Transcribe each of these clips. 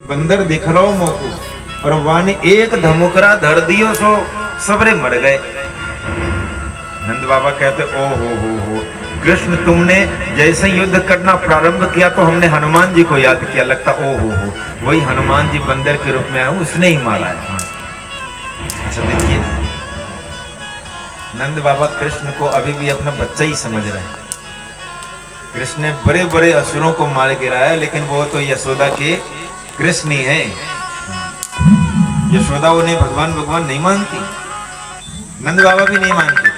बंदर दिख रहो मोको और वाने एक धमुकरा धर दियो सो सबरे मर गए। नंद बाबा कहते ओ हो कृष्ण तुमने जैसे युद्ध करना प्रारंभ किया तो हमने हनुमान जी को याद किया, लगता ओ हो वही हनुमान जी बंदर के रूप में आए, उसने ही मारा है। अच्छा देखिए नंद बाबा कृष्ण को अभी भी अपना बच्चा ही समझ रहे हैं। कृष्ण ने बड़े बड़े असुरों को मार गिराया, लेकिन वो तो यशोदा के कृष्ण ही है। यशोदा उन्हें भगवान भगवान नहीं मानती, नंद बाबा भी नहीं मानते,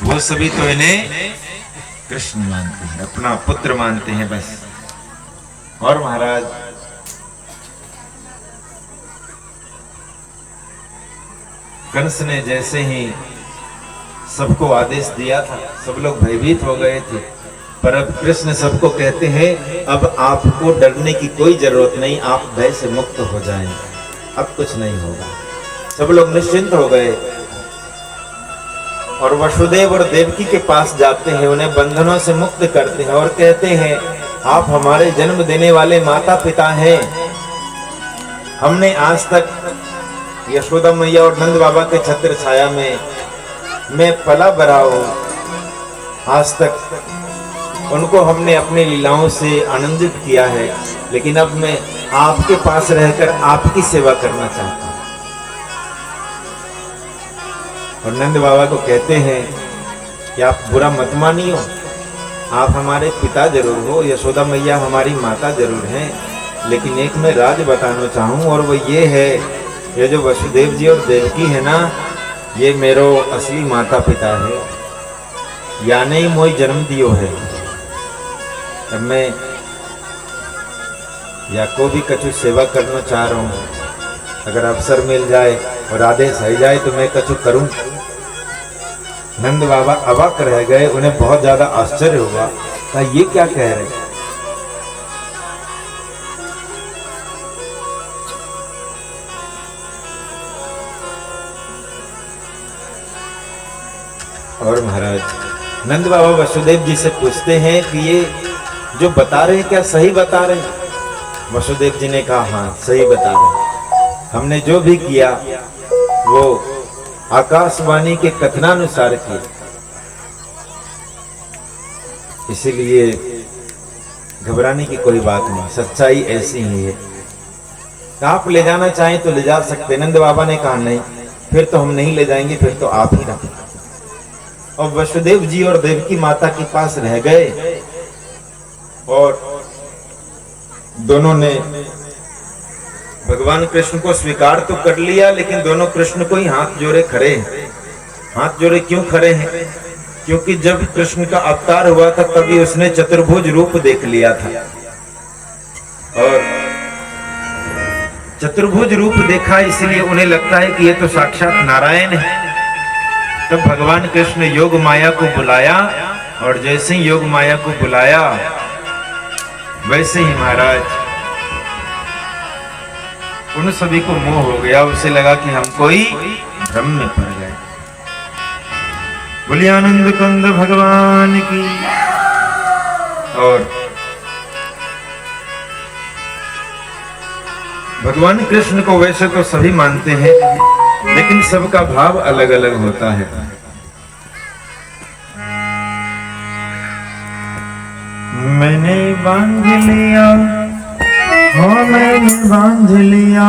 वो सभी तो इन्हें कृष्ण मानते हैं, अपना पुत्र मानते हैं बस। और महाराज कंस ने जैसे ही सबको आदेश दिया था सब लोग भयभीत हो गए थे, पर अब कृष्ण सबको कहते हैं अब आपको डरने की कोई जरूरत नहीं, आप भय से मुक्त हो जाएं, अब कुछ नहीं होगा। सब लोग निश्चिंत हो गए और वसुदेव और देवकी के पास जाते हैं, उन्हें बंधनों से मुक्त करते हैं और कहते हैं आप हमारे जन्म देने वाले माता पिता हैं। हमने आज तक यशोदा मैया और नंद बाबा के छत्र छाया में मैं पला बड़ा हूं, आज तक उनको हमने अपनी लीलाओं से आनंदित किया है, लेकिन अब मैं आपके पास रहकर आपकी सेवा करना चाहता हूं। और नंद बाबा को कहते हैं कि आप बुरा मत मानियो, आप हमारे पिता जरूर हो, यशोदा मैया हमारी माता जरूर हैं, लेकिन एक मैं राज बताना चाहूं और वो ये है, ये जो वसुदेव जी और देवकी है ना, ये मेरो असली माता पिता है, यानी ही मोई जन्म दियो है। अब मैं या को भी कछु सेवा करना चाह रहा हूँ, अगर अवसर मिल जाए और आदेश आ जाए तो मैं कछु करूं। नंद बाबा अवाक रह गए, उन्हें बहुत ज्यादा आश्चर्य हुआ, कहा ये क्या कह रहे। और महाराज नंद बाबा वसुदेव जी से पूछते हैं कि ये जो बता रहे हैं क्या सही बता रहे हैं। वसुदेव जी ने कहा हाँ सही बता रहे हैं, हमने जो भी किया वो आकाशवाणी के कथनानुसार किया, इसीलिए घबराने की कोई बात नहीं, सच्चाई ऐसी ही है। आप ले जाना चाहें तो ले जा सकते। नंद बाबा ने कहा नहीं, फिर तो हम नहीं ले जाएंगे, फिर तो आप ही रखें। और वसुदेव जी और देवकी माता के पास रह गए और दोनों ने भगवान कृष्ण को स्वीकार तो कर लिया, लेकिन दोनों कृष्ण को ही हाथ जोड़े खड़े हैं। हाथ जोड़े क्यों खड़े हैं? क्योंकि जब कृष्ण का अवतार हुआ था तभी उसने चतुर्भुज रूप देख लिया था, और चतुर्भुज रूप देखा इसलिए उन्हें लगता है कि ये तो साक्षात नारायण है। तब भगवान कृष्ण योग माया को बुलाया, और जैसे ही योग माया को बुलाया वैसे ही महाराज उन सभी को मोह हो गया, उसे लगा कि हम कोई भ्रम में पड़ गए। बोलिए आनंद कंद भगवान की। और भगवान कृष्ण को वैसे तो सभी मानते हैं, लेकिन सबका भाव अलग अलग होता है। मैंने बांध लिया, हाँ मैंने बांध लिया।